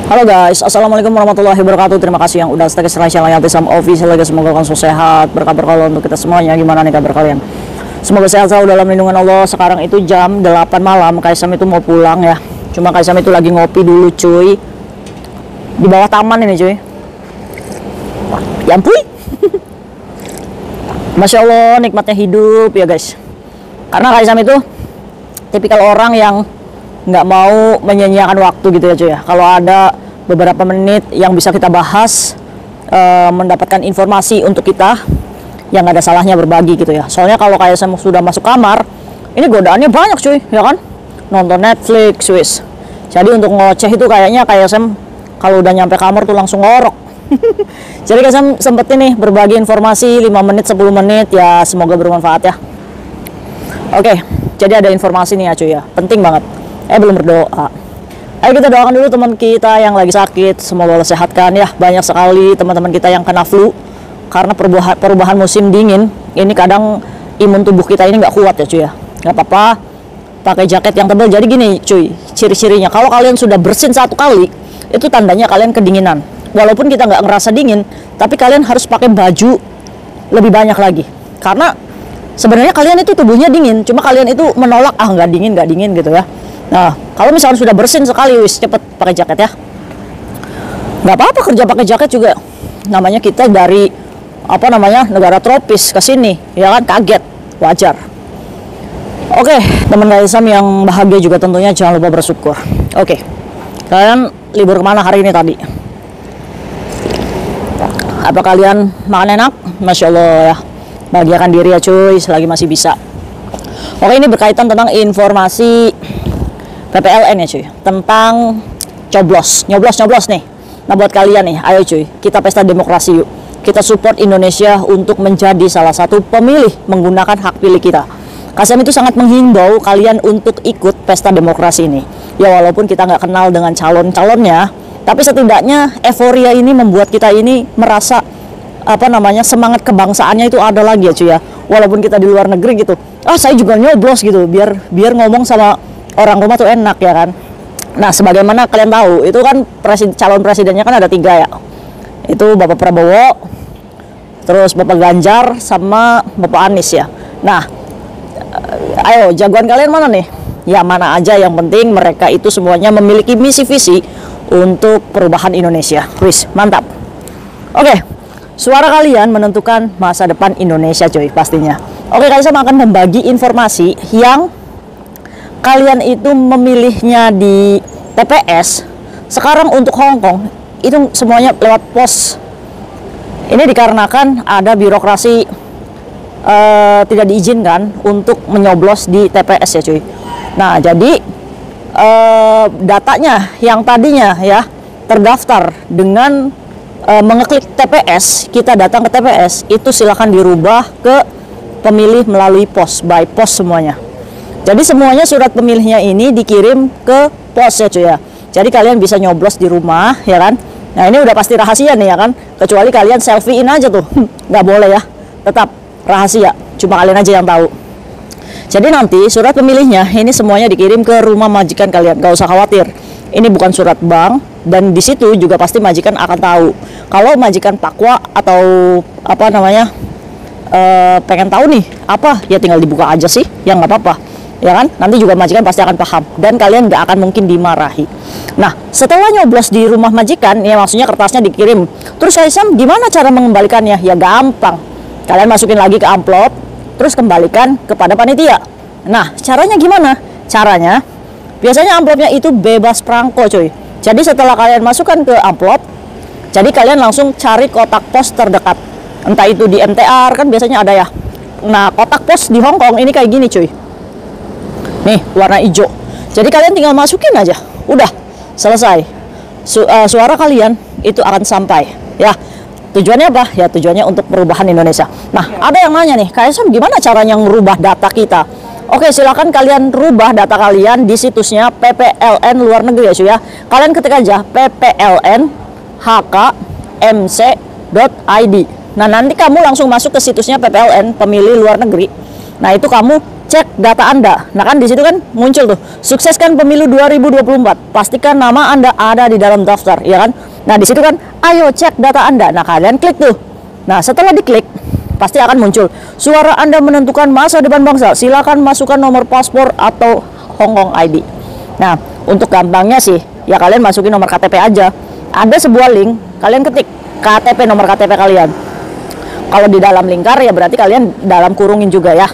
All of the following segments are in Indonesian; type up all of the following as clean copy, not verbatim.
Halo guys, assalamualaikum warahmatullahi wabarakatuh. Terima kasih yang udah stay ke channel Tisam Official guys. Semoga kalian sehat, berkabar kalau untuk kita semuanya. Gimana nih kabar kalian? Semoga sehat selalu dalam lindungan Allah. Sekarang itu jam 8 malam. Kaisam itu mau pulang ya. Cuma Kaisam itu lagi ngopi dulu cuy. Di bawah taman ini cuy. Ya ampun. Masya Allah, nikmatnya hidup ya guys. Karena Kaisam itu tipikal orang yang nggak mau menyia-nyiakan waktu gitu ya cuy ya. Kalau ada beberapa menit yang bisa kita bahas, mendapatkan informasi untuk kita, yang nggak ada salahnya berbagi gitu ya. Soalnya kalau kayak saya sudah masuk kamar, ini godaannya banyak cuy ya kan, nonton Netflix wis. Jadi untuk ngoceh itu kayaknya kayak saya kalau udah nyampe kamar tuh langsung ngorok. Jadi kayak saya sempetin nih berbagi informasi 5 menit 10 menit ya, semoga bermanfaat ya. Oke, jadi ada informasi nih ya cuy ya, penting banget. Belum berdoa. Ayo kita doakan dulu teman kita yang lagi sakit, semoga Allah sehatkan ya. Banyak sekali teman-teman kita yang kena flu karena perubahan musim dingin. Ini kadang imun tubuh kita ini nggak kuat ya cuy ya. Nggak apa-apa, pakai jaket yang tebal. Jadi gini cuy, ciri-cirinya kalau kalian sudah bersin 1 kali, itu tandanya kalian kedinginan. Walaupun kita nggak ngerasa dingin, tapi kalian harus pakai baju lebih banyak lagi. Karena sebenarnya kalian itu tubuhnya dingin, cuma kalian itu menolak, nggak dingin gitu ya. Nah, kalau misalnya sudah bersin sekali, wis cepet pakai jaket ya. Nggak apa-apa kerja pakai jaket juga. Namanya kita dari negara tropis ke sini, ya kan, kaget, wajar. Oke, teman Kaisam yang bahagia juga tentunya jangan lupa bersyukur. Oke, kalian libur kemana hari ini tadi? Apa kalian makan enak? Masya Allah ya, bahagiakan diri ya cuy, selagi masih bisa. Oke, ini berkaitan tentang informasi PPLN ya cuy, tentang nyoblos nih. Nah buat kalian nih, ayo cuy, kita pesta demokrasi yuk. Kita support Indonesia untuk menjadi salah satu pemilih menggunakan hak pilih kita. Kaisam itu sangat menghimbau kalian untuk ikut pesta demokrasi ini. Ya walaupun kita nggak kenal dengan calon-calonnya, tapi setidaknya euforia ini membuat kita ini merasa semangat kebangsaannya itu ada lagi ya cuy ya. Walaupun kita di luar negeri gitu, saya juga nyoblos gitu, biar ngomong sama orang rumah tuh enak ya kan. Nah sebagaimana kalian tahu itu kan calon presidennya kan ada 3 ya, itu Bapak Prabowo, terus Bapak Ganjar sama Bapak Anies ya. Nah ayo jagoan kalian mana nih? Ya mana aja, yang penting mereka itu semuanya memiliki misi visi untuk perubahan Indonesia. Wis mantap. Oke, suara kalian menentukan masa depan Indonesia cuy pastinya. Oke, kalian sama akan membagi informasi yang kalian itu memilihnya di TPS. Sekarang untuk Hong Kong itu semuanya lewat pos. Ini dikarenakan ada birokrasi tidak diizinkan untuk menyoblos di TPS ya cuy. Nah jadi datanya yang tadinya ya terdaftar dengan mengeklik TPS, kita datang ke TPS, itu silahkan dirubah ke pemilih melalui pos, by pos semuanya. Jadi semuanya surat pemilihnya ini dikirim ke pos ya cuy ya. Jadi kalian bisa nyoblos di rumah ya kan. Nah ini udah pasti rahasia nih ya kan. Kecuali kalian selfie-in aja tuh. Nggak boleh ya. Tetap rahasia. Cuma kalian aja yang tahu. Jadi nanti surat pemilihnya ini semuanya dikirim ke rumah majikan kalian. Gak usah khawatir. Ini bukan surat bank. Dan di situ juga pasti majikan akan tahu. Kalau majikan pakwa atau pengen tahu nih apa, ya tinggal dibuka aja sih. Ya nggak apa-apa. Ya kan, nanti juga majikan pasti akan paham dan kalian nggak akan mungkin dimarahi. Nah setelah nyoblos di rumah majikan ya, maksudnya kertasnya dikirim, terus Kaisam gimana cara mengembalikannya? Ya gampang, kalian masukin lagi ke amplop terus kembalikan kepada panitia. Nah caranya gimana? Caranya biasanya amplopnya itu bebas perangko cuy. Jadi setelah kalian masukkan ke amplop, jadi kalian langsung cari kotak pos terdekat, entah itu di MTR kan biasanya ada ya. Nah kotak pos di Hong Kong ini kayak gini cuy, nih warna hijau. Jadi kalian tinggal masukin aja, udah selesai. Suara kalian itu akan sampai ya. Tujuannya apa? Ya tujuannya untuk perubahan Indonesia. Nah ada yang nanya nih, Kaisam gimana caranya ngerubah data kita? Oke, silakan kalian rubah data kalian di situsnya PPLN luar negeri ya cuy ya. Kalian ketik aja ppln.hkmc.id. Nah nanti kamu langsung masuk ke situsnya PPLN pemilih luar negeri. Nah itu kamu cek data Anda. Nah kan di situ kan muncul tuh, sukseskan pemilu 2024. Pastikan nama Anda ada di dalam daftar, ya kan? Nah di situ kan, ayo cek data Anda. Nah kalian klik tuh. Nah setelah diklik, pasti akan muncul suara Anda menentukan masa depan bangsa. Silakan masukkan nomor paspor atau Hong Kong ID. Nah untuk gampangnya sih, ya kalian masukin nomor KTP aja. Ada sebuah link, kalian ketik KTP, nomor KTP kalian. Kalau di dalam lingkar ya berarti kalian dalam kurungin juga ya.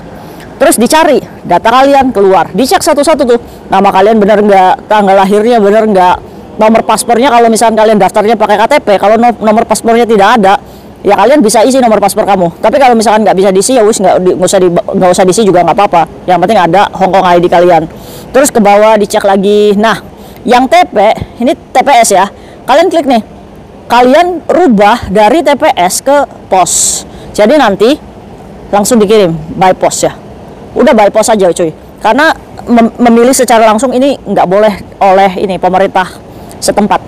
Terus dicari data kalian keluar, dicek satu-satu tuh, nama kalian bener nggak, tanggal lahirnya bener nggak, nomor paspornya kalau misalnya kalian daftarnya pakai KTP, kalau nomor paspornya tidak ada, ya kalian bisa isi nomor paspor kamu. Tapi kalau misalkan nggak bisa diisi ya wis nggak usah diisi juga nggak apa-apa. Yang penting ada Hong Kong ID kalian. Terus ke bawah dicek lagi. Nah, yang TP ini TPS ya. Kalian klik nih. Kalian rubah dari TPS ke pos. Jadi nanti langsung dikirim by post ya. Udah by post aja cuy. Karena memilih secara langsung ini nggak boleh oleh ini pemerintah setempat.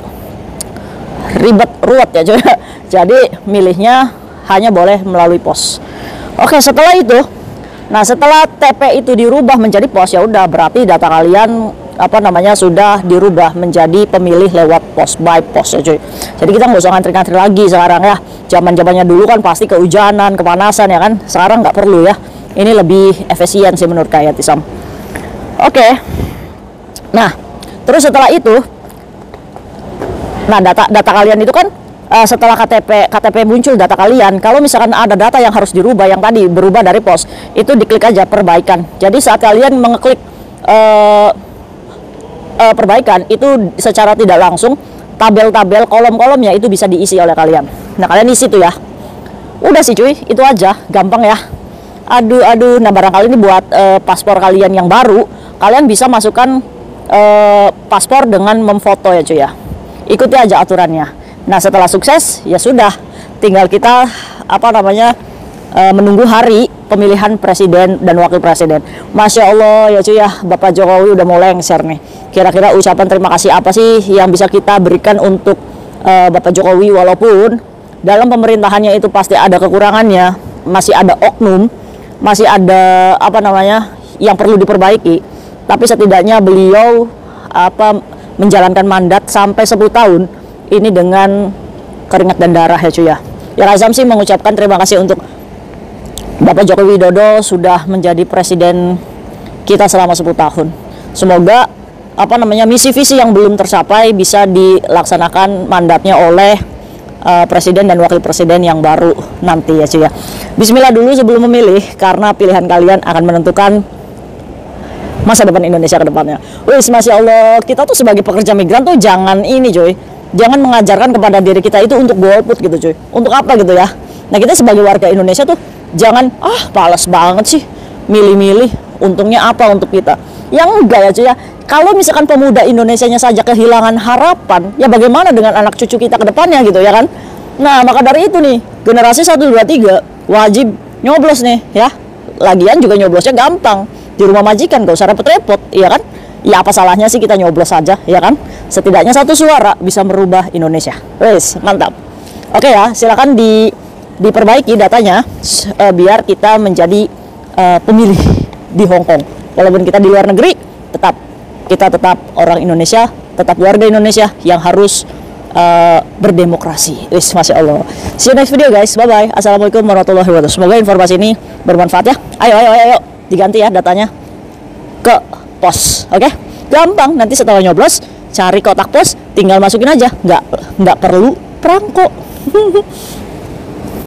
Ribet ruwet ya cuy. Jadi milihnya hanya boleh melalui pos. Oke, setelah itu, nah setelah TP itu dirubah menjadi pos, ya udah berarti data kalian sudah dirubah menjadi pemilih lewat pos, by pos ya cuy. Jadi kita nggak usah ngantri-ngantri lagi sekarang ya. Zaman-zamannya dulu kan pasti kehujanan, kepanasan ya kan. Sekarang nggak perlu ya. Ini lebih efisien sih menurut kayak Tisam. Oke. Nah, terus setelah itu, nah data kalian itu kan setelah KTP muncul data kalian, kalau misalkan ada data yang harus dirubah, yang tadi berubah dari pos, itu diklik aja perbaikan. Jadi saat kalian mengeklik perbaikan, itu secara tidak langsung tabel-tabel kolom-kolomnya itu bisa diisi oleh kalian. Nah kalian isi tuh ya. Udah sih cuy, itu aja, gampang ya. Aduh, nah barangkali ini buat paspor kalian yang baru, kalian bisa masukkan paspor dengan memfoto ya cuy ya. Ikuti aja aturannya. Nah setelah sukses ya sudah, tinggal kita menunggu hari pemilihan presiden dan wakil presiden. Masya Allah ya cuy ya, Bapak Jokowi udah mau lengser nih. Kira-kira ucapan terima kasih apa sih yang bisa kita berikan untuk Bapak Jokowi, walaupun dalam pemerintahannya itu pasti ada kekurangannya, masih ada oknum, masih ada yang perlu diperbaiki, tapi setidaknya beliau menjalankan mandat sampai 10 tahun ini dengan keringat dan darah ya cuy ya. Ya Razam sih mengucapkan terima kasih untuk Bapak Joko Widodo sudah menjadi presiden kita selama 10 tahun. Semoga misi visi yang belum tercapai bisa dilaksanakan mandatnya oleh presiden dan wakil presiden yang baru nanti ya cuy ya. Bismillah dulu sebelum memilih, karena pilihan kalian akan menentukan masa depan Indonesia ke depannya. Wis, Masya Allah, kita tuh sebagai pekerja migran tuh jangan ini cuy, jangan mengajarkan kepada diri kita itu untuk golput gitu cuy. Untuk apa gitu ya. Nah kita sebagai warga Indonesia tuh jangan palas banget sih milih-milih, untungnya apa untuk kita. Yang enggak ya cuy ya. Kalau misalkan pemuda Indonesianya saja kehilangan harapan, ya bagaimana dengan anak cucu kita ke depannya gitu ya kan. Nah maka dari itu nih, generasi 1, 2, 3 wajib nyoblos nih ya. Lagian juga nyoblosnya gampang, di rumah majikan, gak usah repot-repot ya kan. Ya apa salahnya sih kita nyoblos saja ya kan. Setidaknya satu suara bisa merubah Indonesia. Wes, mantap. Oke ya, silakan diperbaiki datanya biar kita menjadi pemilih di Hong Kong. Walaupun kita di luar negeri, kita tetap orang Indonesia, tetap warga Indonesia yang harus berdemokrasi. Wis, Masya Allah. See you next video guys. Bye bye. Assalamualaikum warahmatullahi wabarakatuh. Semoga informasi ini bermanfaat ya. Ayo diganti ya datanya ke pos. Oke? Gampang. Nanti setelah nyoblos cari kotak pos, tinggal masukin aja. Nggak perlu perangko.